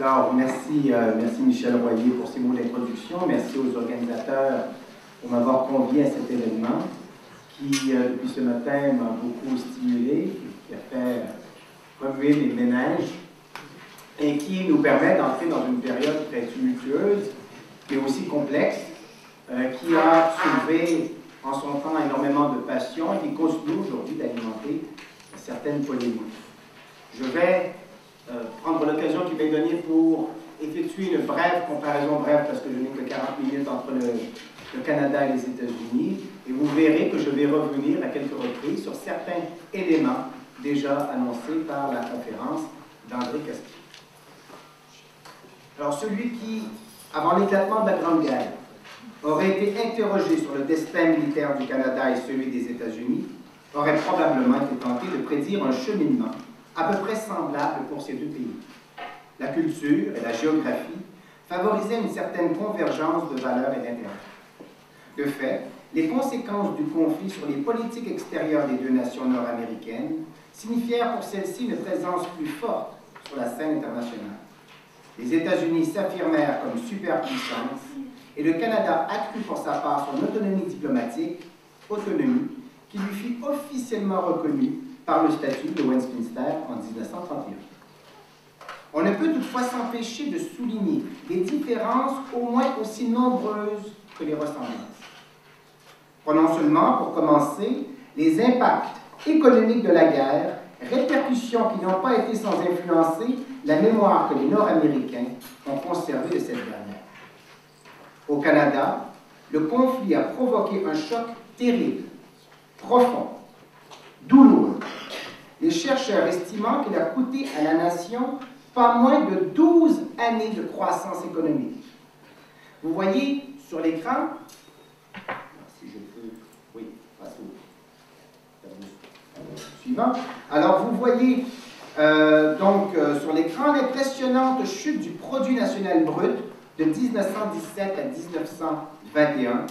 Alors, merci Michel Royer pour ces mots d'introduction. Merci aux organisateurs pour m'avoir convié à cet événement qui, depuis ce matin, m'a beaucoup stimulé, qui a fait remuer mes méninges et qui nous permet d'entrer dans une période très tumultueuse, mais aussi complexe, qui a soulevé en son temps énormément de passion et qui continue aujourd'hui d'alimenter certaines polémiques. Je vais prendre l'occasion qui m'est donnée pour effectuer une brève comparaison, brève parce que je n'ai que 40 minutes entre le Canada et les États-Unis, et vous verrez que je vais revenir à quelques reprises sur certains éléments déjà annoncés par la conférence d'André Caspi. Alors, celui qui, avant l'éclatement de la Grande Guerre, aurait été interrogé sur le destin militaire du Canada et celui des États-Unis, aurait probablement été tenté de prédire un cheminement à peu près semblable pour ces deux pays. La culture et la géographie favorisaient une certaine convergence de valeurs et d'intérêts. De fait, les conséquences du conflit sur les politiques extérieures des deux nations nord-américaines signifièrent pour celles-ci une présence plus forte sur la scène internationale. Les États-Unis s'affirmèrent comme superpuissance et le Canada accrut pour sa part son autonomie diplomatique, autonomie qui lui fut officiellement reconnue par le statut de Westminster en 1931. On ne peut toutefois s'empêcher de souligner des différences au moins aussi nombreuses que les ressemblances. Prenons seulement, pour commencer, les impacts économiques de la guerre, répercussions qui n'ont pas été sans influencer la mémoire que les Nord-Américains ont conservée de cette dernière. Au Canada, le conflit a provoqué un choc terrible, profond, douloureux. Les chercheurs estimant qu'il a coûté à la nation pas moins de 12 années de croissance économique. Vous voyez sur l'écran, si je peux, oui, passe au suivant. Alors vous voyez sur l'écran l'impressionnante chute du produit national brut de 1917 à 1921,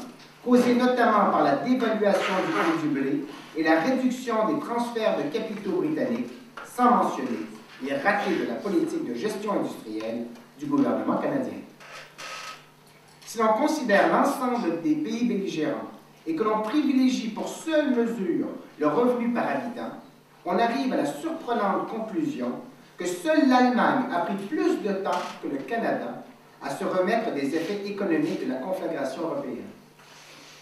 causée notamment par la dévaluation du cours du blé et la réduction des transferts de capitaux britanniques, sans mentionner les ratés de la politique de gestion industrielle du gouvernement canadien. Si l'on considère l'ensemble des pays belligérants et que l'on privilégie pour seule mesure le revenu par habitant, on arrive à la surprenante conclusion que seule l'Allemagne a pris plus de temps que le Canada à se remettre des effets économiques de la conflagration européenne.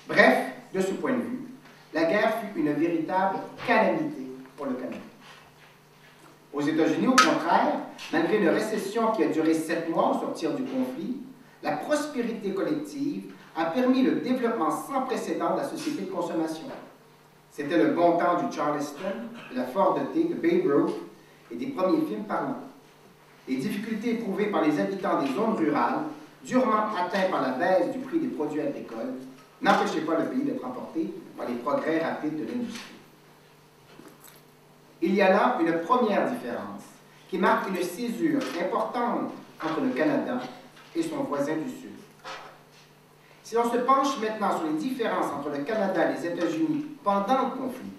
Bref, de ce point de vue, la guerre fut une véritable calamité pour le Canada. Aux États-Unis, au contraire, malgré une récession qui a duré 7 mois au sortir du conflit, la prospérité collective a permis le développement sans précédent de la société de consommation. C'était le bon temps du Charleston, de la Ford T, de Babe Ruth et des premiers films parlants. Les difficultés éprouvées par les habitants des zones rurales, durement atteints par la baisse du prix des produits agricoles, n'empêchaient pas le pays d'être emporté par les progrès rapides de l'industrie. Il y a là une première différence qui marque une césure importante entre le Canada et son voisin du Sud. Si l'on se penche maintenant sur les différences entre le Canada et les États-Unis pendant le conflit,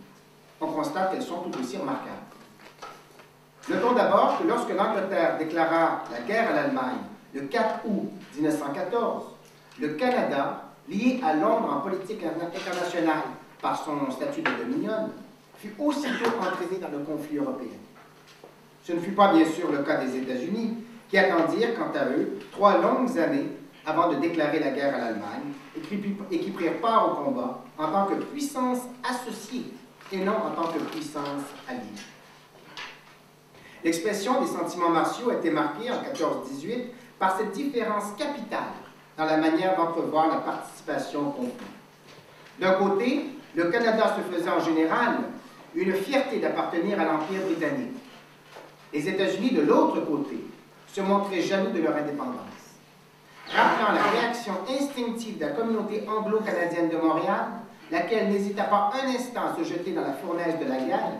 on constate qu'elles sont tout aussi remarquables. Notons d'abord que lorsque l'Angleterre déclara la guerre à l'Allemagne le 4 août 1914, le Canada, lié à Londres en politique internationale par son statut de dominion, fut aussitôt entraîné dans le conflit européen. Ce ne fut pas bien sûr le cas des États-Unis, qui attendirent, quant à eux, 3 longues années avant de déclarer la guerre à l'Allemagne et qui prirent part au combat en tant que puissance associée et non en tant que puissance alliée. L'expression des sentiments martiaux a été marquée en 14-18 par cette différence capitale dans la manière d'entrevoir la participation au conflit. D'un côté, le Canada se faisait en général une fierté d'appartenir à l'Empire britannique. Les États-Unis, de l'autre côté, se montraient jaloux de leur indépendance. Rappelant la réaction instinctive de la communauté anglo-canadienne de Montréal, laquelle n'hésita pas un instant à se jeter dans la fournaise de la guerre,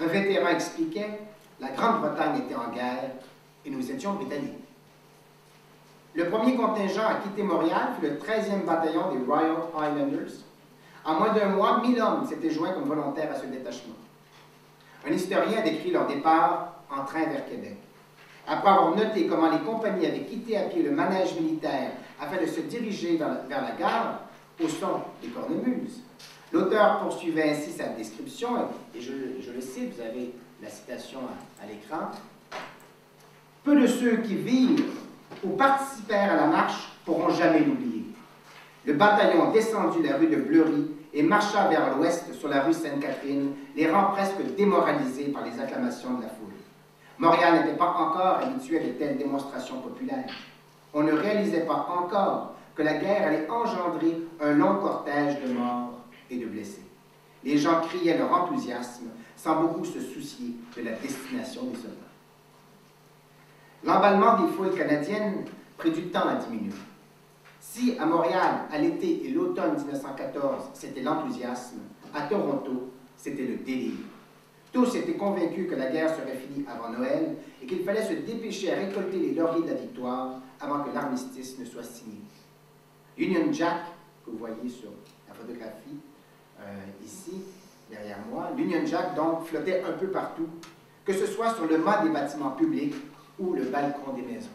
un vétéran expliquait « La Grande-Bretagne était en guerre et nous étions britanniques ». Le premier contingent à quitter Montréal fut le 13e bataillon des Royal Highlanders. En moins d'un mois, 1000 hommes s'étaient joints comme volontaires à ce détachement. Un historien a décrit leur départ en train vers Québec. Après avoir noté comment les compagnies avaient quitté à pied le manège militaire afin de se diriger vers la gare, au son des cornemuses, l'auteur poursuivait ainsi sa description, et je le cite, vous avez la citation à l'écran. « Peu de ceux qui virent ou participèrent à la marche pourront jamais l'oublier. Le bataillon descendit la rue de Bleury et marcha vers l'ouest sur la rue Sainte-Catherine, les rangs presque démoralisés par les acclamations de la foule. Montréal n'était pas encore habitué à de telles démonstrations populaires. On ne réalisait pas encore que la guerre allait engendrer un long cortège de morts et de blessés. Les gens criaient leur enthousiasme sans beaucoup se soucier de la destination des soldats. L'emballement des foules canadiennes prit du temps à diminuer. Si à Montréal, à l'été et l'automne 1914, c'était l'enthousiasme, à Toronto, c'était le délire. Tous étaient convaincus que la guerre serait finie avant Noël et qu'il fallait se dépêcher à récolter les lauriers de la victoire avant que l'armistice ne soit signé. Union Jack, que vous voyez sur la photographie ici, derrière moi, l'Union Jack donc flottait un peu partout, que ce soit sur le mât des bâtiments publics ou le balcon des maisons.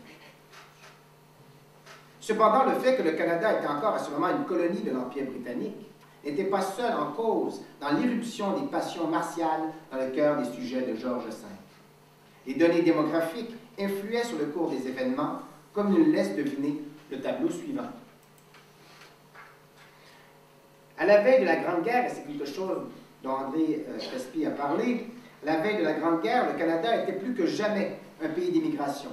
Cependant, le fait que le Canada était encore à ce moment une colonie de l'Empire britannique n'était pas seul en cause dans l'irruption des passions martiales dans le cœur des sujets de Georges V. Les données démographiques influaient sur le cours des événements, comme nous le laisse deviner le tableau suivant. À la veille de la Grande Guerre, et c'est quelque chose dont André Crespi a parlé, à la veille de la Grande Guerre, le Canada était plus que jamais un pays d'immigration.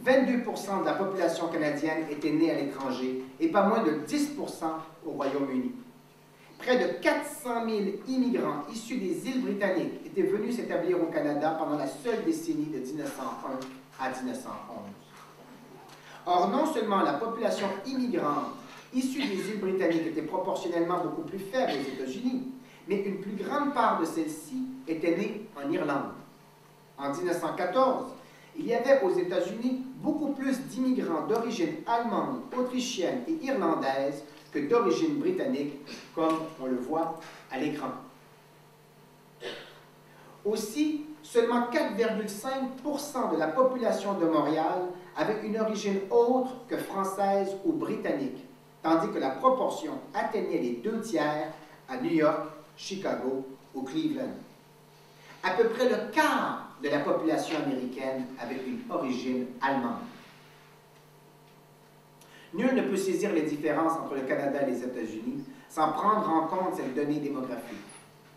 22% de la population canadienne était née à l'étranger et pas moins de 10% au Royaume-Uni. Près de 400 000 immigrants issus des îles britanniques étaient venus s'établir au Canada pendant la seule décennie de 1901 à 1911. Or, non seulement la population immigrante issue des îles britanniques était proportionnellement beaucoup plus faible aux États-Unis, mais une plus grande part de celle-ci était née en Irlande. En 1914, il y avait aux États-Unis beaucoup plus d'immigrants d'origine allemande, autrichienne et irlandaise que d'origine britannique, comme on le voit à l'écran. Aussi, seulement 4,5% de la population de Montréal avait une origine autre que française ou britannique, tandis que la proportion atteignait les 2/3 à New York, Chicago ou Cleveland. À peu près le quart de la population américaine avait une origine allemande. Nul ne peut saisir les différences entre le Canada et les États-Unis sans prendre en compte cette donnée démographique.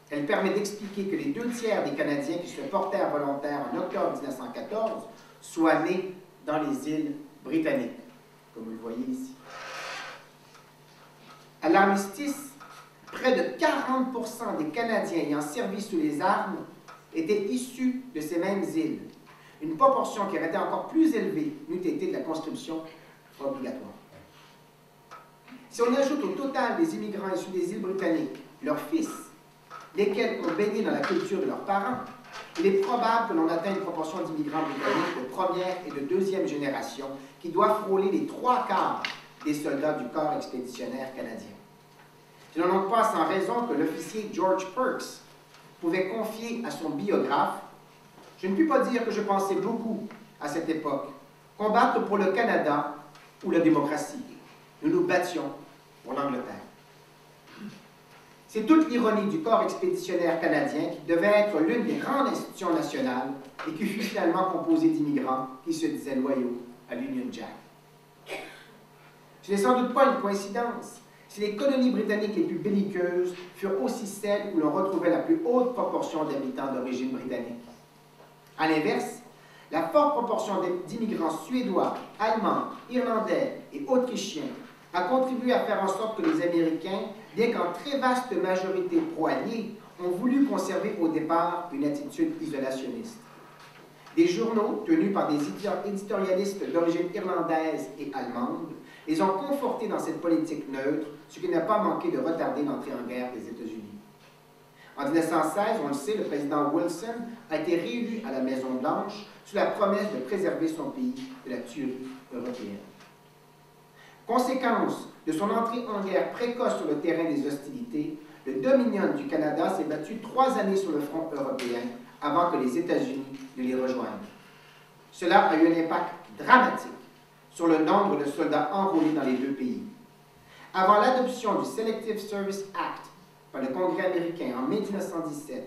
Elle permet d'expliquer que les 2/3 des Canadiens qui se portèrent volontaires en octobre 1914 soient nés dans les îles britanniques, comme vous le voyez ici. À l'armistice, près de 40% des Canadiens ayant servi sous les armes étaient issus de ces mêmes îles, une proportion qui aurait été encore plus élevée n'eût été de la conscription obligatoire. Si on ajoute au total des immigrants issus des îles britanniques leurs fils, lesquels ont baigné dans la culture de leurs parents, il est probable que l'on atteigne une proportion d'immigrants britanniques de première et de deuxième génération qui doit frôler les 3/4 des soldats du corps expéditionnaire canadien. Il n'en est pas sans raison que l'officier George Perks pouvait confier à son biographe « Je ne puis pas dire que je pensais beaucoup à cette époque, combattre pour le Canada ou la démocratie. Nous nous battions pour l'Angleterre. » C'est toute l'ironie du corps expéditionnaire canadien qui devait être l'une des grandes institutions nationales et qui fut finalement composée d'immigrants qui se disaient loyaux à l'Union Jack. Ce n'est sans doute pas une coïncidence si les colonies britanniques les plus belliqueuses furent aussi celles où l'on retrouvait la plus haute proportion d'habitants d'origine britannique. À l'inverse, la forte proportion d'immigrants suédois, allemands, irlandais et autrichiens a contribué à faire en sorte que les Américains, bien qu'en très vaste majorité pro-alliés, ont voulu conserver au départ une attitude isolationniste. Des journaux, tenus par des éditorialistes d'origine irlandaise et allemande, les ont confortés dans cette politique neutre, ce qui n'a pas manqué de retarder l'entrée en guerre des États-Unis. En 1916, on le sait, le président Wilson a été réélu à la Maison-Blanche sous la promesse de préserver son pays de la tuerie européenne. Conséquence de son entrée en guerre précoce sur le terrain des hostilités, le Dominion du Canada s'est battu 3 années sur le front européen avant que les États-Unis ne les rejoignent. Cela a eu un impact dramatique sur le nombre de soldats enrôlés dans les deux pays. Avant l'adoption du Selective Service Act par le Congrès américain en mai 1917,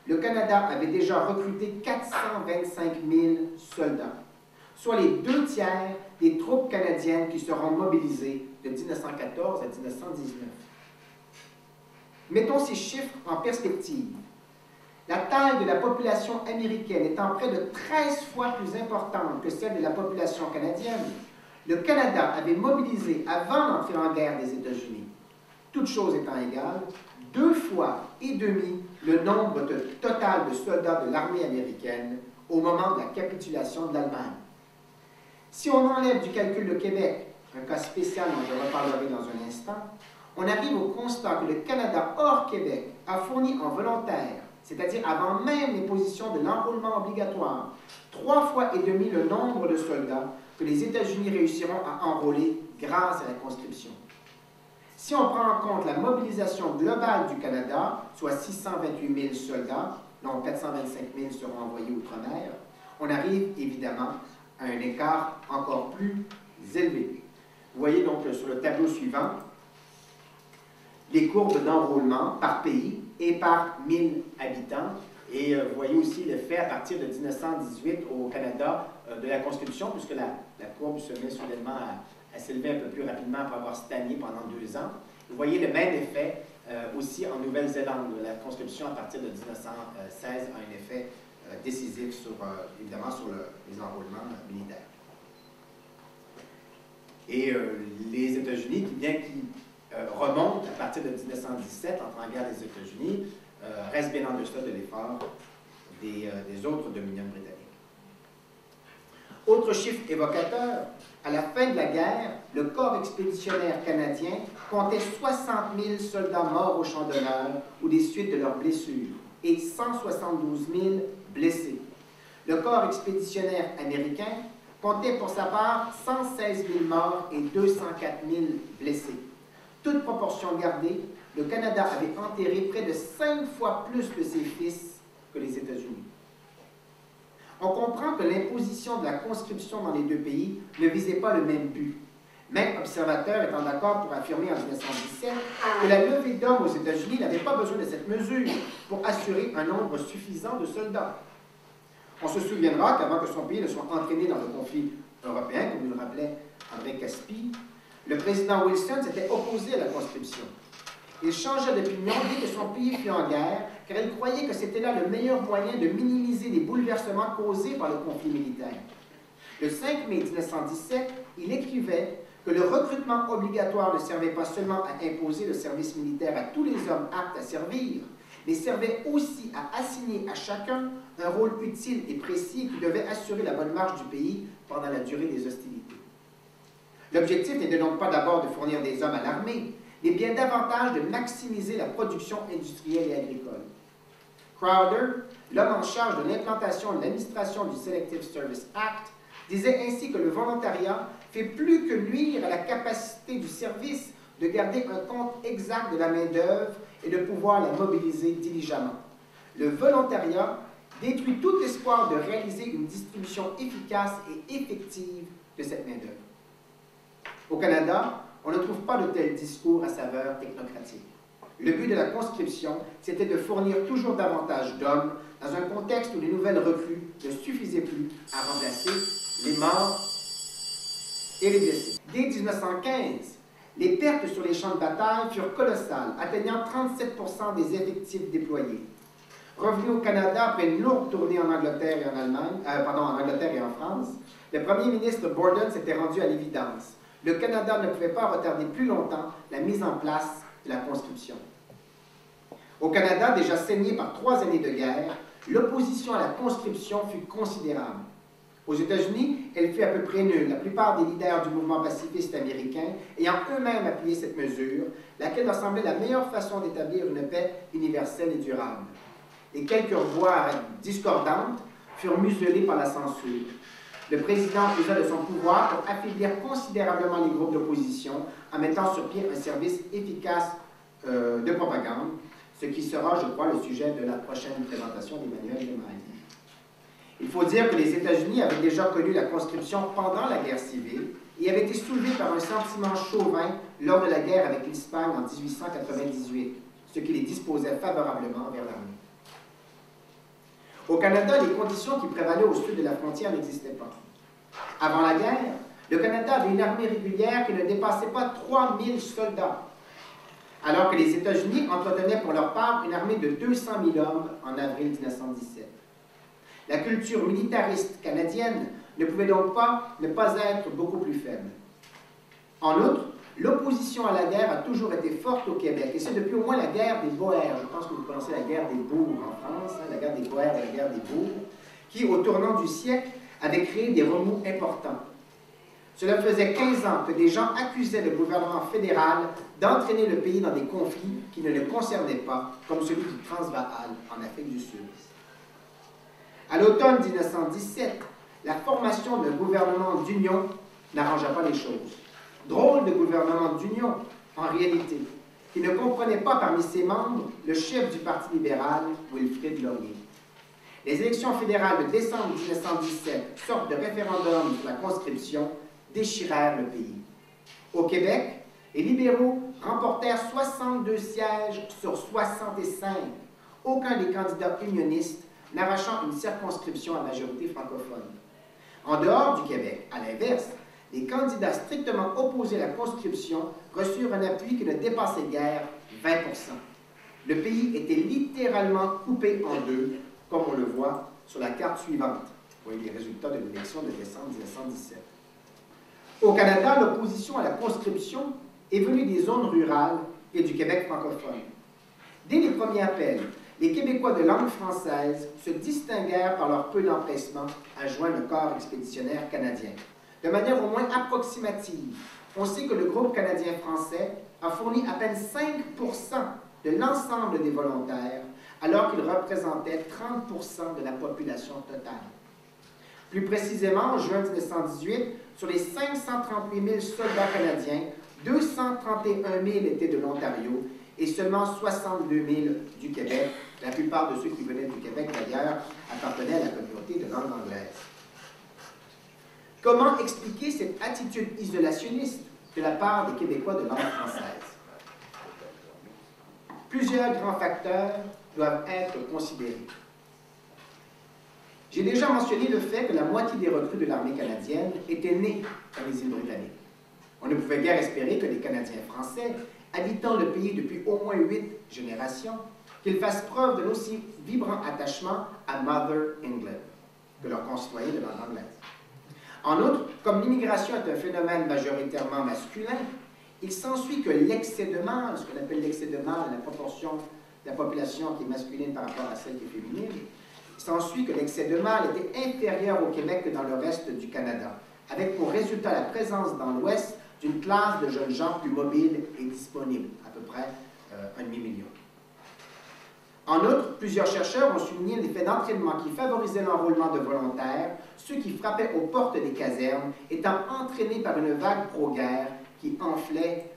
le Canada avait déjà recruté 425 000 soldats, soit les 2 tiers des troupes canadiennes qui seront mobilisées de 1914 à 1919. Mettons ces chiffres en perspective. La taille de la population américaine étant près de 13 fois plus importante que celle de la population canadienne, le Canada avait mobilisé, avant l'entrée en guerre des États-Unis, toutes choses étant égales, 2,5 fois le nombre total de soldats de l'armée américaine au moment de la capitulation de l'Allemagne. Si on enlève du calcul de Québec, un cas spécial dont je reparlerai dans un instant, on arrive au constat que le Canada hors Québec a fourni en volontaire, c'est-à-dire avant même les positions de l'enrôlement obligatoire, 3,5 fois le nombre de soldats que les États-Unis réussiront à enrôler grâce à la conscription. Si on prend en compte la mobilisation globale du Canada, soit 628 000 soldats, dont 425 000 seront envoyés outre-mer, on arrive évidemment à un écart encore plus élevé. Vous voyez donc sur le tableau suivant les courbes d'enrôlement par pays et par 1000 habitants. Et vous voyez aussi l'effet à partir de 1918 au Canada de la conscription, puisque la courbe se met soudainement à s'élever un peu plus rapidement après avoir stagné pendant 2 ans. Vous voyez le même effet aussi en Nouvelle-Zélande. La conscription à partir de 1916 a un effet décisif sur, évidemment sur les enrôlements militaires. Et les États-Unis, bien qu'ils remontent à partir de 1917, entrant en guerre des États-Unis, restent bien en deçà de l'effort des autres dominions britanniques. Autre chiffre évocateur, à la fin de la guerre, le corps expéditionnaire canadien comptait 60 000 soldats morts au champ d'honneur ou des suites de leurs blessures et 172 000 blessés. Le corps expéditionnaire américain comptait pour sa part 116 000 morts et 204 000 blessés. Toute proportion gardée, le Canada avait enterré près de 5 fois plus de ses fils que les États-Unis. On comprend que l'imposition de la conscription dans les deux pays ne visait pas le même but. Même observateurs étant d'accord pour affirmer en 1917 que la levée d'hommes aux États-Unis n'avait pas besoin de cette mesure pour assurer un nombre suffisant de soldats. On se souviendra qu'avant que son pays ne soit entraîné dans le conflit européen, comme nous le rappelait André Caspi, le président Wilson s'était opposé à la conscription. Il changeait d'opinion dès que son pays fut en guerre, car il croyait que c'était là le meilleur moyen de minimiser les bouleversements causés par le conflit militaire. Le 5 mai 1917, il écrivait que le recrutement obligatoire ne servait pas seulement à imposer le service militaire à tous les hommes aptes à servir, mais servait aussi à assigner à chacun un rôle utile et précis qui devait assurer la bonne marche du pays pendant la durée des hostilités. L'objectif n'était donc pas d'abord de fournir des hommes à l'armée, mais bien davantage de maximiser la production industrielle et agricole. Crowder, l'homme en charge de l'implantation et de l'administration du Selective Service Act, disait ainsi que le volontariat fait plus que nuire à la capacité du service de garder un compte exact de la main-d'œuvre et de pouvoir la mobiliser diligemment. Le volontariat détruit tout espoir de réaliser une distribution efficace et effective de cette main-d'œuvre. Au Canada, on ne trouve pas de tels discours à saveur technocratique. Le but de la conscription, c'était de fournir toujours davantage d'hommes dans un contexte où les nouvelles recrues ne suffisaient plus à remplacer les morts et les blessés. Dès 1915, les pertes sur les champs de bataille furent colossales, atteignant 37 % des effectifs déployés. Revenu au Canada après une lourde tournée en Angleterre et en Angleterre et en France, le premier ministre Borden s'était rendu à l'évidence. Le Canada ne pouvait pas retarder plus longtemps la mise en place de la conscription. Au Canada, déjà saigné par 3 années de guerre, l'opposition à la conscription fut considérable. Aux États-Unis, elle fut à peu près nulle, la plupart des leaders du mouvement pacifiste américain ayant eux-mêmes appuyé cette mesure, laquelle leur semblait la meilleure façon d'établir une paix universelle et durable. Et quelques voix discordantes furent muselées par la censure. Le président usa de son pouvoir pour affaiblir considérablement les groupes d'opposition en mettant sur pied un service efficace de propagande, ce qui sera, je crois, le sujet de la prochaine présentation d'Emmanuel Lemaille. Il faut dire que les États-Unis avaient déjà connu la conscription pendant la guerre civile et avaient été soulevés par un sentiment chauvin lors de la guerre avec l'Espagne en 1898, ce qui les disposait favorablement vers l'armée. Au Canada, les conditions qui prévalaient au sud de la frontière n'existaient pas. Avant la guerre, le Canada avait une armée régulière qui ne dépassait pas 3000 soldats, alors que les États-Unis entretenaient pour leur part une armée de 200 000 hommes en avril 1917. La culture militariste canadienne ne pouvait donc pas ne pas être beaucoup plus faible. En outre, l'opposition à la guerre a toujours été forte au Québec, et c'est depuis au moins la guerre des Boers, je pense que vous connaissez la guerre des bourgs en France, la guerre des Boers et la guerre des bourgs, qui, au tournant du siècle, avait créé des remous importants. Cela faisait 15 ans que des gens accusaient le gouvernement fédéral d'entraîner le pays dans des conflits qui ne le concernaient pas, comme celui du Transvaal en Afrique du Sud. À l'automne 1917, la formation d'un gouvernement d'union n'arrangea pas les choses. Drôle de gouvernement d'union, en réalité, qui ne comprenait pas parmi ses membres le chef du Parti libéral, Wilfrid Laurier. Les élections fédérales de décembre 1917, sorte de référendum sur la conscription, déchirèrent le pays. Au Québec, les libéraux remportèrent 62 sièges sur 65, aucun des candidats unionistes n'arrachant une circonscription à majorité francophone. En dehors du Québec, à l'inverse, les candidats strictement opposés à la conscription reçurent un appui qui ne dépassait guère 20 %. Le pays était littéralement coupé en deux, comme on le voit sur la carte suivante. Vous voyez les résultats de l'élection de décembre 1917. Au Canada, l'opposition à la conscription est venue des zones rurales et du Québec francophone. Dès les premiers appels, les Québécois de langue française se distinguèrent par leur peu d'empressement à joindre le corps expéditionnaire canadien. De manière au moins approximative, on sait que le groupe canadien-français a fourni à peine 5 % de l'ensemble des volontaires, alors qu'il représentait 30 % de la population totale. Plus précisément, en juin 1918, sur les 538 000 soldats canadiens, 231 000 étaient de l'Ontario et seulement 62 000 du Québec. La plupart de ceux qui venaient du Québec, d'ailleurs, appartenaient à la communauté de langue anglaise. Comment expliquer cette attitude isolationniste de la part des Québécois de langue française? Plusieurs grands facteurs doivent être considérés. J'ai déjà mentionné le fait que la moitié des recrues de l'armée canadienne étaient nés dans les îles britanniques. On ne pouvait guère espérer que les Canadiens français, habitant le pays depuis au moins 8 générations, qu'ils fassent preuve d'un aussi vibrant attachement à Mother England que leurs concitoyens de langue anglaise. En outre, comme l'immigration est un phénomène majoritairement masculin, il s'ensuit que l'excès de mâles, ce qu'on appelle l'excès de mâles, la proportion de la population qui est masculine par rapport à celle qui est féminine, il s'ensuit que l'excès de mâles était inférieur au Québec que dans le reste du Canada, avec pour résultat la présence dans l'Ouest d'une classe de jeunes gens plus mobiles et disponibles, à peu près 1,5 million. En outre, plusieurs chercheurs ont souligné l'effet d'entraînement qui favorisait l'enrôlement de volontaires, ceux qui frappaient aux portes des casernes étant entraînés par une vague pro-guerre qui enflait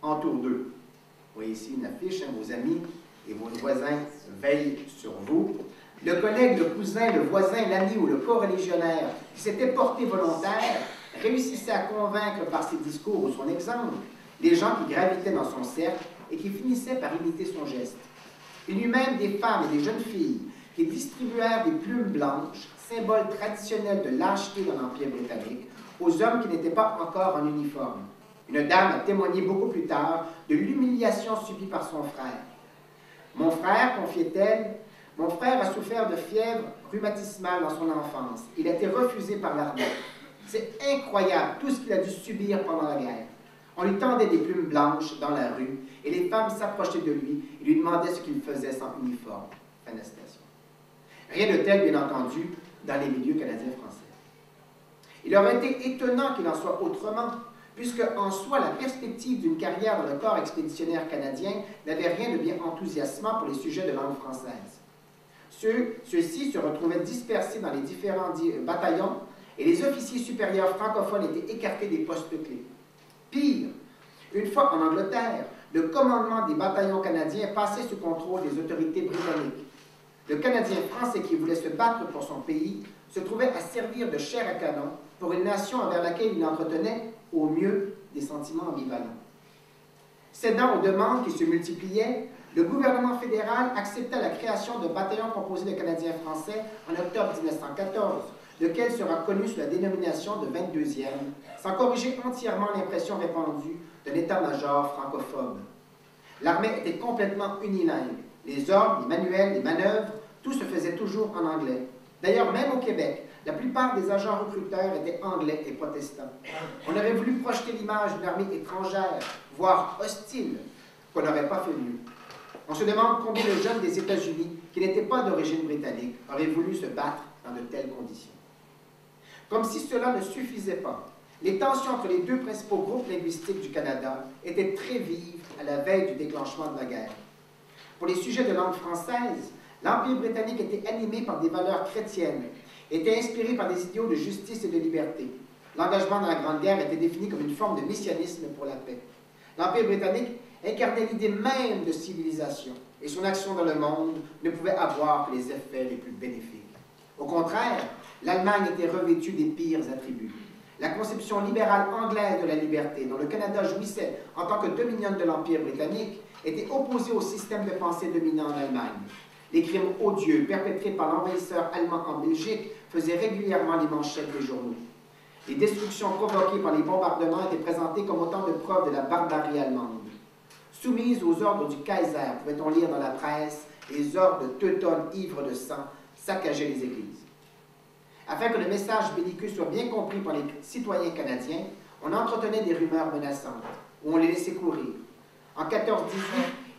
autour d'eux. Vous voyez ici une affiche, hein, vos amis et vos voisins veillent sur vous. Le collègue, le cousin, le voisin, l'ami ou le coreligionnaire qui s'était porté volontaire réussissait à convaincre par ses discours ou son exemple les gens qui gravitaient dans son cercle et qui finissaient par imiter son geste. Il y eut même des femmes et des jeunes filles qui distribuèrent des plumes blanches, symbole traditionnel de lâcheté dans l'Empire britannique, aux hommes qui n'étaient pas encore en uniforme. Une dame a témoigné beaucoup plus tard de l'humiliation subie par son frère. « Mon frère, confiait-elle, mon frère a souffert de fièvre rhumatismale dans son enfance. Il a été refusé par l'armée. C'est incroyable tout ce qu'il a dû subir pendant la guerre. On lui tendait des plumes blanches dans la rue et les femmes s'approchaient de lui et lui demandaient ce qu'il faisait sans uniforme. » Fin de citation. Rien de tel, bien entendu, dans les milieux canadiens-français. Il aurait été étonnant qu'il en soit autrement, puisque, en soi, la perspective d'une carrière dans le corps expéditionnaire canadien n'avait rien de bien enthousiasmant pour les sujets de langue française. Ceux-ci se retrouvaient dispersés dans les différents bataillons et les officiers supérieurs francophones étaient écartés des postes clés. Pire, une fois en Angleterre, le commandement des bataillons canadiens passait sous contrôle des autorités britanniques. Le Canadien français qui voulait se battre pour son pays se trouvait à servir de chair à canon pour une nation envers laquelle il entretenait, au mieux, des sentiments ambivalents. Cédant aux demandes qui se multipliaient, le gouvernement fédéral accepta la création d'un bataillon composé de Canadiens français en octobre 1914, lequel sera connu sous la dénomination de 22e, sans corriger entièrement l'impression répandue d'un état-major francophobe. L'armée était complètement unilingue. Les ordres, les manuels, les manœuvres, tout se faisait toujours en anglais. D'ailleurs, même au Québec, la plupart des agents recruteurs étaient anglais et protestants. On aurait voulu projeter l'image d'une armée étrangère, voire hostile, qu'on n'aurait pas fait mieux. On se demande combien de jeunes des États-Unis, qui n'étaient pas d'origine britannique, auraient voulu se battre dans de telles conditions. Comme si cela ne suffisait pas, les tensions entre les deux principaux groupes linguistiques du Canada étaient très vives à la veille du déclenchement de la guerre. Pour les sujets de langue française, l'Empire britannique était animé par des valeurs chrétiennes, était inspiré par des idéaux de justice et de liberté. L'engagement dans la Grande Guerre était défini comme une forme de messianisme pour la paix. L'Empire britannique incarnait l'idée même de civilisation, et son action dans le monde ne pouvait avoir que les effets les plus bénéfiques. Au contraire, l'Allemagne était revêtue des pires attributs. La conception libérale anglaise de la liberté, dont le Canada jouissait en tant que dominion de l'Empire britannique, était opposée au système de pensée dominant en Allemagne. Les crimes odieux perpétrés par l'envahisseur allemand en Belgique faisaient régulièrement les manchettes des journaux. Les destructions provoquées par les bombardements étaient présentées comme autant de preuves de la barbarie allemande. Soumises aux ordres du Kaiser, pouvait-on lire dans la presse, les hordes de teutones ivres de sang saccageaient les églises. Afin que le message belliqueux soit bien compris par les citoyens canadiens, on entretenait des rumeurs menaçantes, où on les laissait courir. En 14-18,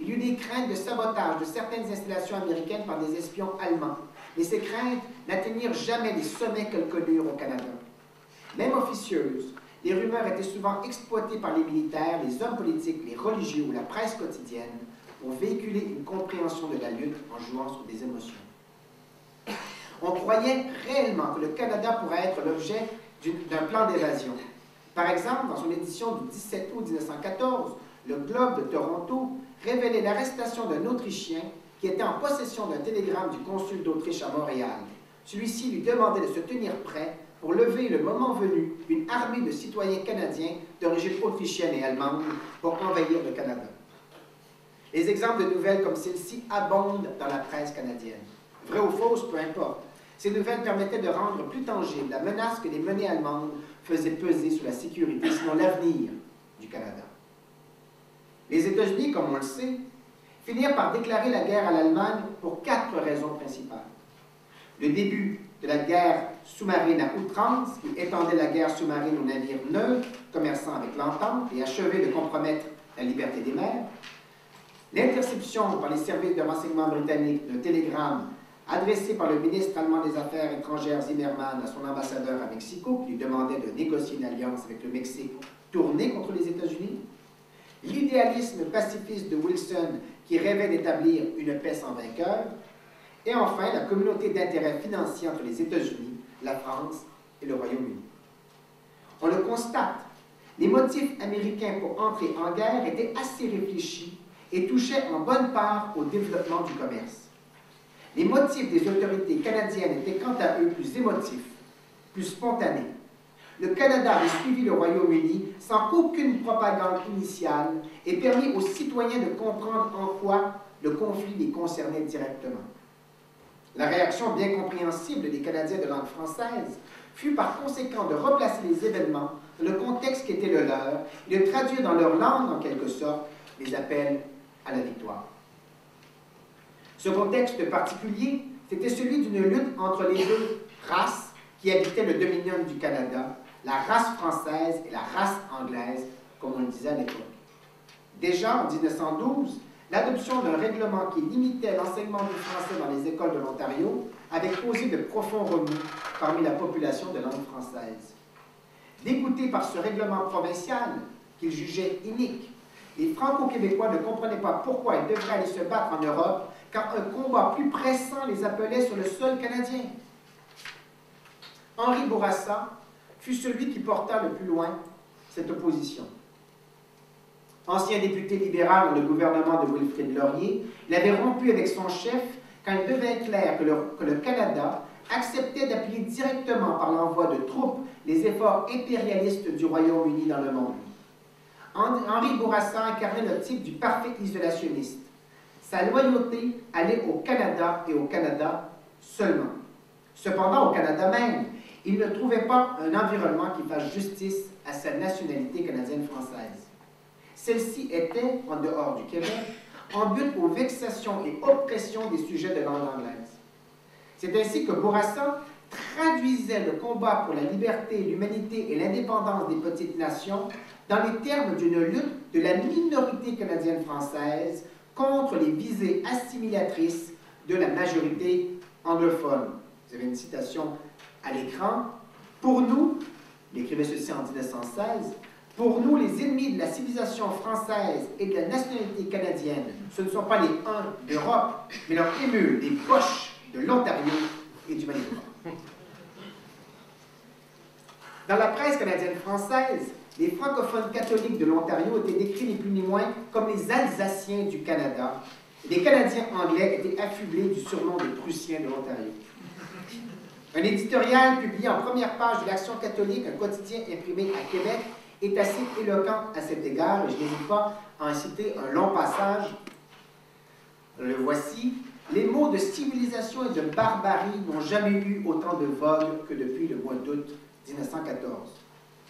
il y eut des craintes de sabotage de certaines installations américaines par des espions allemands, mais ces craintes n'atteignirent jamais les sommets qu'elles connurent au Canada. Même officieuses, les rumeurs étaient souvent exploitées par les militaires, les hommes politiques, les religieux ou la presse quotidienne pour véhiculer une compréhension de la lutte en jouant sur des émotions. On croyait réellement que le Canada pourrait être l'objet d'un plan d'évasion. Par exemple, dans son édition du 17 août 1914, le Globe de Toronto révélait l'arrestation d'un Autrichien qui était en possession d'un télégramme du consul d'Autriche à Montréal. Celui-ci lui demandait de se tenir prêt pour lever le moment venu une armée de citoyens canadiens d'origine autrichienne et allemande pour envahir le Canada. Les exemples de nouvelles comme celle-ci abondent dans la presse canadienne. Vraies ou fausses, peu importe. Ces nouvelles permettaient de rendre plus tangible la menace que les menées allemandes faisaient peser sur la sécurité, sinon l'avenir du Canada. Les États-Unis, comme on le sait, finirent par déclarer la guerre à l'Allemagne pour 4 raisons principales. Le début de la guerre sous-marine à outrance, qui étendait la guerre sous-marine aux navires neutres, commerçant avec l'Entente et achevait de compromettre la liberté des mers. L'interception par les services de renseignement britanniques d'un télégramme adressé par le ministre allemand des Affaires étrangères Zimmermann à son ambassadeur à Mexico, qui lui demandait de négocier une alliance avec le Mexique tournée contre les États-Unis. L'idéalisme pacifiste de Wilson, qui rêvait d'établir une paix sans vainqueur. Et enfin, la communauté d'intérêts financiers entre les États-Unis, la France et le Royaume-Uni. On le constate, les motifs américains pour entrer en guerre étaient assez réfléchis et touchaient en bonne part au développement du commerce. Les motifs des autorités canadiennes étaient quant à eux plus émotifs, plus spontanés. Le Canada avait suivi le Royaume-Uni sans qu'aucune propagande initiale ait permis aux citoyens de comprendre en quoi le conflit les concernait directement. La réaction bien compréhensible des Canadiens de langue française fut par conséquent de replacer les événements dans le contexte qui était le leur et de traduire dans leur langue, en quelque sorte, les appels à la victoire. Ce contexte particulier, c'était celui d'une lutte entre les deux races qui habitaient le dominion du Canada, la race française et la race anglaise, comme on le disait à l'époque. Déjà, en 1912, l'adoption d'un règlement qui limitait l'enseignement du français dans les écoles de l'Ontario avait causé de profonds remous parmi la population de langue française. Dégoûtés par ce règlement provincial, qu'ils jugeaient inique, les Franco-Québécois ne comprenaient pas pourquoi ils devraient aller se battre en Europe quand un combat plus pressant les appelait sur le sol canadien. Henri Bourassa fut celui qui porta le plus loin cette opposition. Ancien député libéral dans le gouvernement de Wilfrid Laurier, il avait rompu avec son chef quand il devint clair que le Canada acceptait d'appuyer directement par l'envoi de troupes les efforts impérialistes du Royaume-Uni dans le monde. Henri Bourassa incarnait le type du parfait isolationniste. Sa loyauté allait au Canada et au Canada seulement. Cependant, au Canada même, il ne trouvait pas un environnement qui fasse justice à sa nationalité canadienne-française. Celle-ci était, en dehors du Québec, en but aux vexations et oppressions des sujets de langue anglaise. C'est ainsi que Bourassa traduisait le combat pour la liberté, l'humanité et l'indépendance des petites nations dans les termes d'une lutte de la minorité canadienne-française contre les visées assimilatrices de la majorité anglophone. Vous avez une citation à l'écran. Pour nous, il écrivait ceci en 1916, pour nous, les ennemis de la civilisation française et de la nationalité canadienne, ce ne sont pas les Huns d'Europe, mais leurs émules, les Boches de l'Ontario et du Manitoba. Dans la presse canadienne-française, les francophones catholiques de l'Ontario étaient décrits ni plus ni moins comme les Alsaciens du Canada. Les Canadiens anglais étaient affublés du surnom des Prussiens de l'Ontario. Un éditorial publié en première page de l'Action catholique, un quotidien imprimé à Québec, est assez éloquent à cet égard, et je n'hésite pas à en citer un long passage. Le voici. Les mots de civilisation et de barbarie n'ont jamais eu autant de vogue que depuis le mois d'août 1914.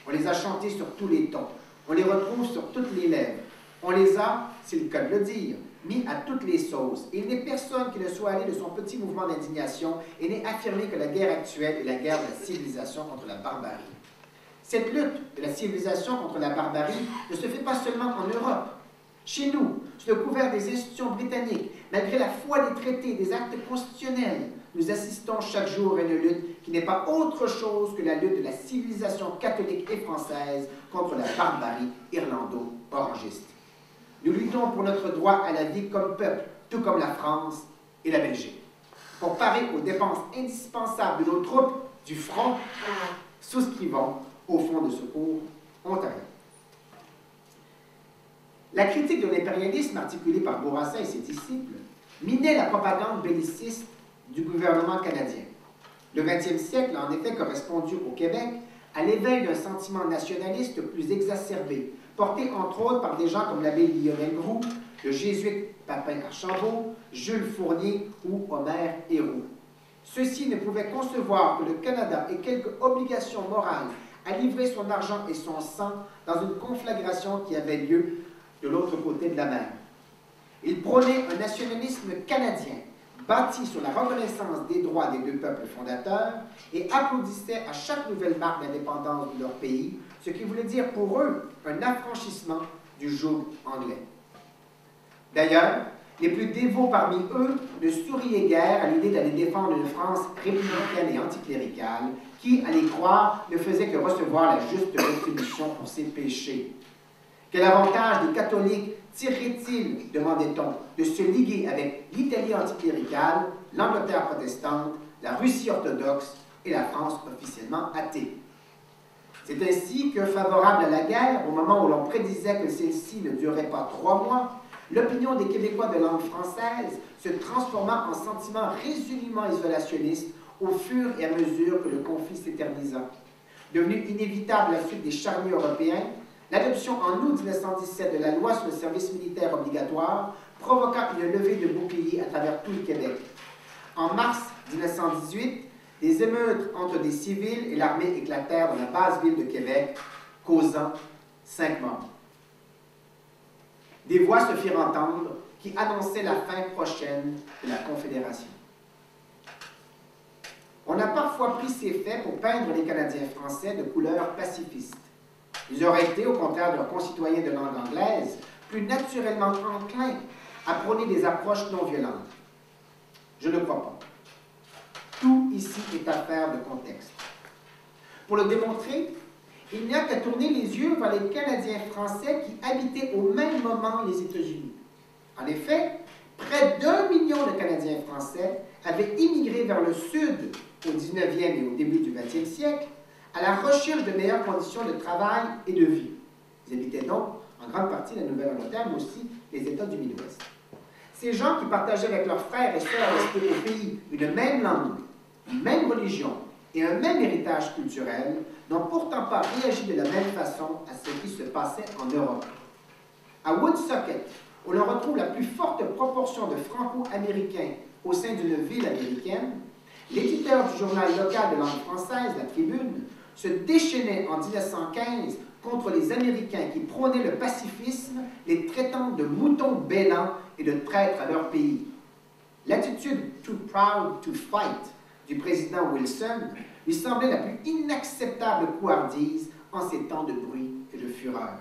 On les a chantés sur tous les tons. On les retrouve sur toutes les lèvres. On les a, c'est le cas de le dire, mis à toutes les sauces. Et il n'est personne qui ne soit allé de son petit mouvement d'indignation et n'ait affirmé que la guerre actuelle est la guerre de la civilisation contre la barbarie. Cette lutte de la civilisation contre la barbarie ne se fait pas seulement en Europe. Chez nous, sous le couvert des institutions britanniques, malgré la foi des traités, des actes constitutionnels, nous assistons chaque jour à une lutte qui n'est pas autre chose que la lutte de la civilisation catholique et française contre la barbarie irlando-orangiste. Nous luttons pour notre droit à la vie comme peuple, tout comme la France et la Belgique, pour parer aux dépenses indispensables de nos troupes du front, souscrivons au Fonds de secours ontarien. La critique de l'impérialisme articulée par Bourassa et ses disciples minait la propagande belliciste du gouvernement canadien. Le 20e siècle a en effet correspondu au Québec à l'éveil d'un sentiment nationaliste plus exacerbé, porté entre autres par des gens comme l'abbé Lionel Groux, le jésuite Papin Archambault, Jules Fournier ou Omer Héroux. Ceux-ci ne pouvaient concevoir que le Canada ait quelque obligation morale à livrer son argent et son sang dans une conflagration qui avait lieu de l'autre côté de la mer. Il prônait un nationalisme canadien bâti sur la reconnaissance des droits des deux peuples fondateurs et applaudissait à chaque nouvelle marque d'indépendance de leur pays, ce qui voulait dire pour eux un affranchissement du joug anglais. D'ailleurs, les plus dévots parmi eux ne souriaient guère à l'idée d'aller défendre une France républicaine et anticléricale qui, à les croire, ne faisait que recevoir la juste rétribution pour ses péchés. Quel avantage des catholiques tirerait-il, demandait-on, de se liguer avec l'Italie anticléricale, l'Angleterre protestante, la Russie orthodoxe et la France officiellement athée? C'est ainsi que, favorable à la guerre, au moment où l'on prédisait que celle-ci ne durerait pas 3 mois, l'opinion des Québécois de langue française se transforma en sentiment résolument isolationniste au fur et à mesure que le conflit s'éternisa. Devenu inévitable à la suite des charniers européens, l'adoption en août 1917 de la loi sur le service militaire obligatoire provoqua une levée de boucliers à travers tout le Québec. En mars 1918, des émeutes entre des civils et l'armée éclatèrent dans la basse ville de Québec, causant 5 morts. Des voix se firent entendre qui annonçaient la fin prochaine de la Confédération. On a parfois pris ces faits pour peindre les Canadiens français de couleur pacifiste. Ils auraient été, au contraire de leurs concitoyens de langue anglaise, plus naturellement enclins à prôner des approches non violentes. Je ne crois pas. Tout ici est affaire de contexte. Pour le démontrer, il n'y a qu'à tourner les yeux vers les Canadiens français qui habitaient au même moment les États-Unis. En effet, près d'1 million de Canadiens français avaient immigré vers le sud au 19e et au début du 20e siècle à la recherche de meilleures conditions de travail et de vie. Ils habitaient donc en grande partie la Nouvelle-Angleterre, mais aussi les États du Midwest. Ces gens qui partageaient avec leurs frères et sœurs restés au pays une même langue, une même religion et un même héritage culturel n'ont pourtant pas réagi de la même façon à ce qui se passait en Europe. À Woonsocket, où l'on retrouve la plus forte proportion de Franco-Américains au sein d'une ville américaine, l'éditeur du journal local de langue française, La Tribune, se déchaînait en 1915 contre les Américains qui prônaient le pacifisme, les traitant de moutons bêlants et de traîtres à leur pays. L'attitude « too proud to fight » du président Wilson lui semblait la plus inacceptable couardise en ces temps de bruit et de fureur.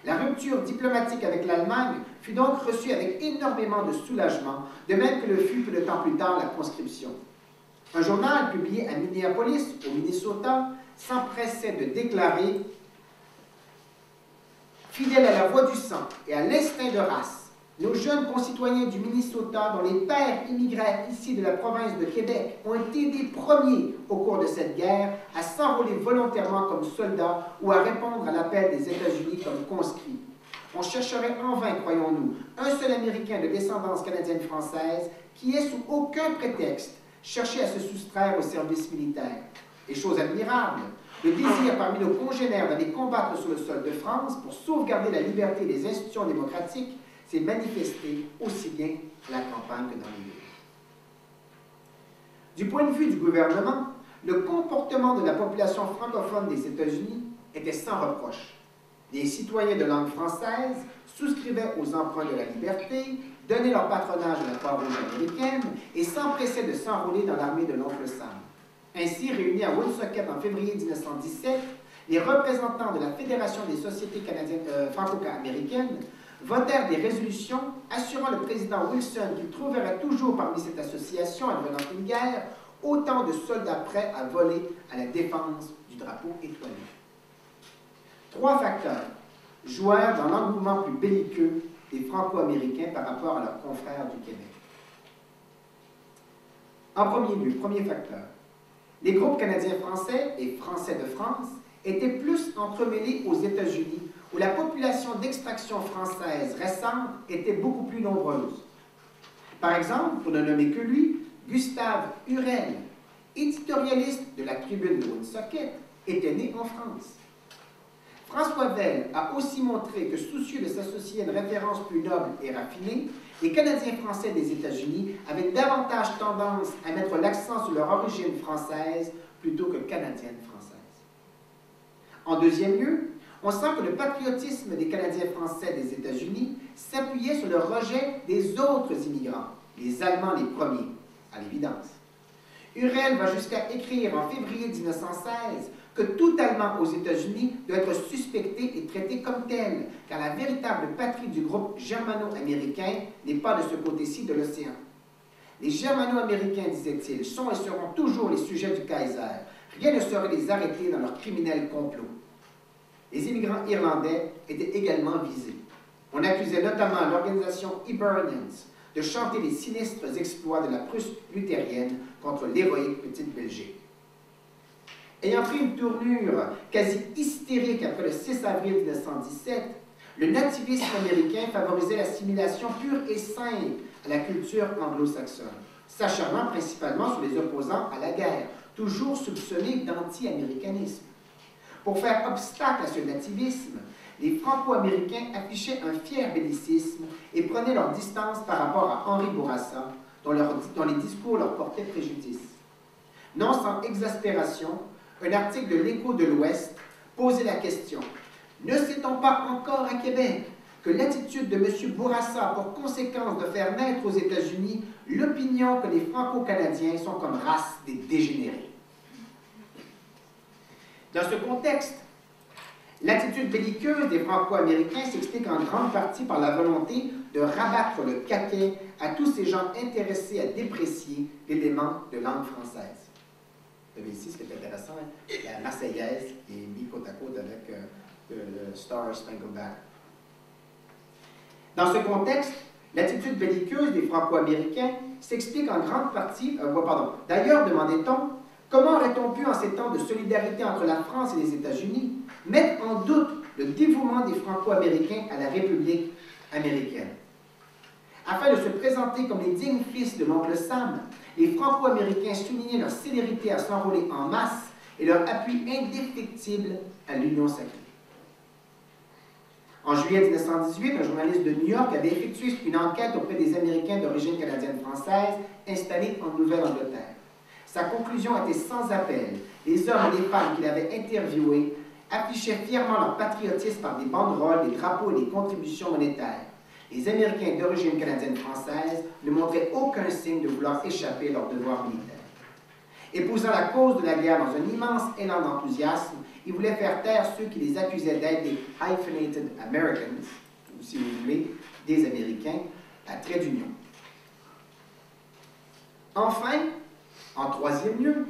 La rupture diplomatique avec l'Allemagne fut donc reçue avec énormément de soulagement, de même que le fut peu de temps plus tard la conscription. Un journal publié à Minneapolis, au Minnesota, s'empressait de déclarer « Fidèles à la voix du sang et à l'instinct de race, nos jeunes concitoyens du Minnesota, dont les pères immigrèrent ici de la province de Québec, ont été des premiers au cours de cette guerre à s'enrôler volontairement comme soldats ou à répondre à l'appel des États-Unis comme conscrits. On chercherait en vain, croyons-nous, un seul Américain de descendance canadienne-française qui ait sous aucun prétexte cherché à se soustraire au service militaire. Et chose admirable, le désir parmi nos congénères d'aller combattre sur le sol de France pour sauvegarder la liberté des institutions démocratiques s'est manifesté aussi bien à la campagne que dans les villes. Du point de vue du gouvernement, le comportement de la population francophone des États-Unis était sans reproche. Les citoyens de langue française souscrivaient aux emprunts de la liberté, donnaient leur patronage à la Croix-Rouge américaine et s'empressaient de s'enrôler dans l'armée de l'oncle Sam. Ainsi, réunis à Woonsocket en février 1917, les représentants de la Fédération des sociétés franco-américaines votèrent des résolutions assurant le président Wilson qu'il trouverait toujours parmi cette association, advenant une guerre, autant de soldats prêts à voler à la défense du drapeau étoilé. Trois facteurs jouèrent dans l'engouement plus belliqueux des Franco-Américains par rapport à leurs confrères du Québec. En premier lieu, premier facteur, les groupes canadiens-français et français de France étaient plus entremêlés aux États-Unis, où la population d'extraction française récente était beaucoup plus nombreuse. Par exemple, pour ne nommer que lui, Gustave Hurel, éditorialiste de la Tribune de Woonsocket, était né en France. François Vell a aussi montré que, soucieux de s'associer à une référence plus noble et raffinée, les Canadiens français des États-Unis avaient davantage tendance à mettre l'accent sur leur origine française plutôt que canadienne française. En deuxième lieu, on sent que le patriotisme des Canadiens français des États-Unis s'appuyait sur le rejet des autres immigrants, les Allemands les premiers, à l'évidence. Hurel va jusqu'à écrire en février 1916 que tout Allemand aux États-Unis doit être suspecté et traité comme tel, car la véritable patrie du groupe germano-américain n'est pas de ce côté-ci de l'océan. Les germano-américains, disait-il, sont et seront toujours les sujets du Kaiser. Rien ne saurait les arrêter dans leur criminel complot. Les immigrants irlandais étaient également visés. On accusait notamment l'organisation Hibernians de chanter les sinistres exploits de la Prusse luthérienne contre l'héroïque petite Belgique. Ayant pris une tournure quasi hystérique après le 6 avril 1917, le nativisme américain favorisait l'assimilation pure et simple à la culture anglo-saxonne, s'acharnant principalement sur les opposants à la guerre, toujours soupçonnés d'anti-américanisme. Pour faire obstacle à ce nativisme, les Franco-Américains affichaient un fier bellicisme et prenaient leur distance par rapport à Henri Bourassa, dont les discours leur portaient préjudice. Non sans exaspération, un article de l'Écho de l'Ouest posait la question « Ne sait-on pas encore à Québec que l'attitude de M. Bourassa a pour conséquence de faire naître aux États-Unis l'opinion que les Franco-Canadiens sont comme race des dégénérés ?» Dans ce contexte, l'attitude belliqueuse des Franco-Américains s'explique en grande partie par la volonté de rabattre le caquet à tous ces gens intéressés à déprécier l'élément de langue française. Vous avez ici ce qui est intéressant, la Marseillaise est mise côte à côte avec le Star Spangled Banner. Dans ce contexte, l'attitude belliqueuse des Franco-Américains s'explique en grande partie, d'ailleurs, demandait-on, comment aurait-on pu, en ces temps de solidarité entre la France et les États-Unis, mettre en doute le dévouement des Franco-Américains à la République américaine? Afin de se présenter comme les dignes fils de l'oncle Sam, les Franco-Américains soulignaient leur célérité à s'enrôler en masse et leur appui indéfectible à l'Union sacrée. En juillet 1918, un journaliste de New York avait effectué une enquête auprès des Américains d'origine canadienne-française installés en Nouvelle-Angleterre. Sa conclusion était sans appel. Les hommes et les femmes qu'il avait interviewés affichaient fièrement leur patriotisme par des banderoles, des drapeaux et des contributions monétaires. Les Américains d'origine canadienne-française ne montraient aucun signe de vouloir échapper à leur devoir militaire. Épousant la cause de la guerre dans un immense élan d'enthousiasme, ils voulaient faire taire ceux qui les accusaient d'être des hyphenated Americans, ou si vous voulez, des Américains, à trait d'union. Enfin, en troisième lieu,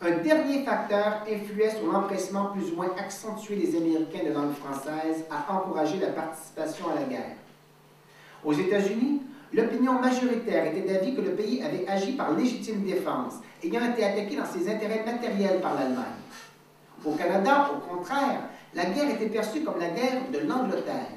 un dernier facteur influait sur l'empressement plus ou moins accentué des Américains de langue française à encourager la participation à la guerre. Aux États-Unis, l'opinion majoritaire était d'avis que le pays avait agi par légitime défense, ayant été attaqué dans ses intérêts matériels par l'Allemagne. Au Canada, au contraire, la guerre était perçue comme la guerre de l'Angleterre.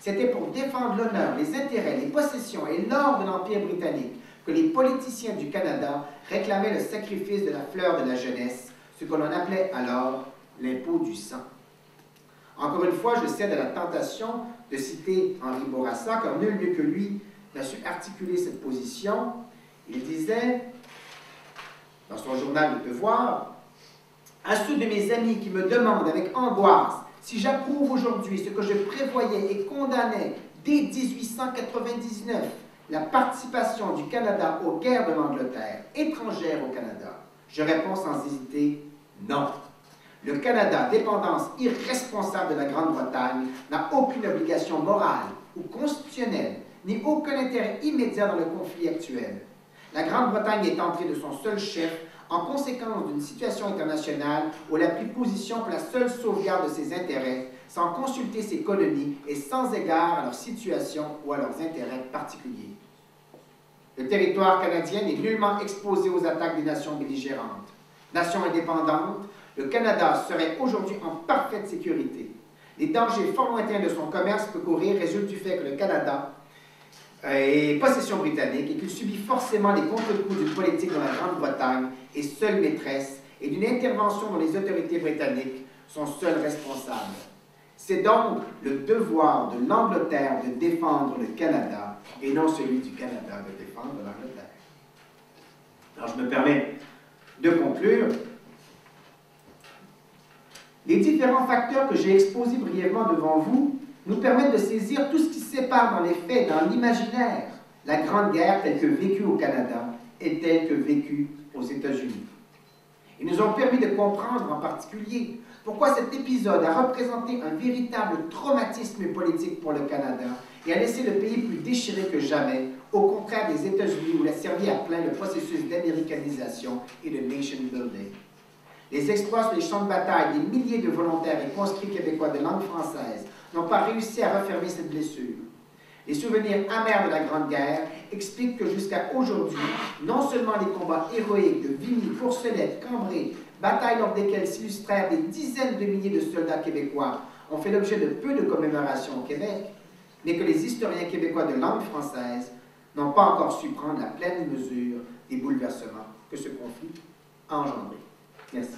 C'était pour défendre l'honneur, les intérêts, les possessions et l'or de l'Empire britannique que les politiciens du Canada réclamaient le sacrifice de la fleur de la jeunesse, ce que l'on appelait alors l'impôt du sang. Encore une fois, je cède à la tentation de citer Henri Bourassa, car nul mieux que lui n'a su articuler cette position. Il disait, dans son journal Le Devoir, « À ceux de mes amis qui me demandent avec angoisse si j'approuve aujourd'hui ce que je prévoyais et condamnais dès 1899, la participation du Canada aux guerres de l'Angleterre étrangère au Canada, je réponds sans hésiter non. Le Canada, dépendance irresponsable de la Grande-Bretagne, n'a aucune obligation morale ou constitutionnelle, ni aucun intérêt immédiat dans le conflit actuel. La Grande-Bretagne est entrée de son seul chef en conséquence d'une situation internationale où elle a pris position pour la seule sauvegarde de ses intérêts, sans consulter ses colonies et sans égard à leur situation ou à leurs intérêts particuliers. Le territoire canadien n'est nullement exposé aux attaques des nations belligérantes. Nation indépendante, le Canada serait aujourd'hui en parfaite sécurité. Les dangers fort lointains de son commerce peut courir résultent du fait que le Canada est possession britannique et qu'il subit forcément les contre-coups d'une politique dont la Grande-Bretagne est seule maîtresse et d'une intervention dont les autorités britanniques sont seules responsables. C'est donc le devoir de l'Angleterre de défendre le Canada et non celui du Canada de défendre l'Angleterre. Alors je me permets de conclure. Les différents facteurs que j'ai exposés brièvement devant vous nous permettent de saisir tout ce qui sépare dans les faits, dans l'imaginaire, la Grande Guerre telle que vécue au Canada et telle que vécue aux États-Unis. Ils nous ont permis de comprendre en particulier pourquoi cet épisode a représenté un véritable traumatisme politique pour le Canada et a laissé le pays plus déchiré que jamais, au contraire des États-Unis où il a servi à plein le processus d'américanisation et de nation building. Les exploits sur les champs de bataille des milliers de volontaires et conscrits québécois de langue française n'ont pas réussi à refermer cette blessure. Les souvenirs amers de la Grande Guerre expliquent que jusqu'à aujourd'hui, non seulement les combats héroïques de Vimy, Courcelette, Cambrai, batailles lors desquelles s'illustrèrent des dizaines de milliers de soldats québécois, ont fait l'objet de peu de commémorations au Québec, mais que les historiens québécois de langue française n'ont pas encore su prendre la pleine mesure des bouleversements que ce conflit a engendrés. Merci.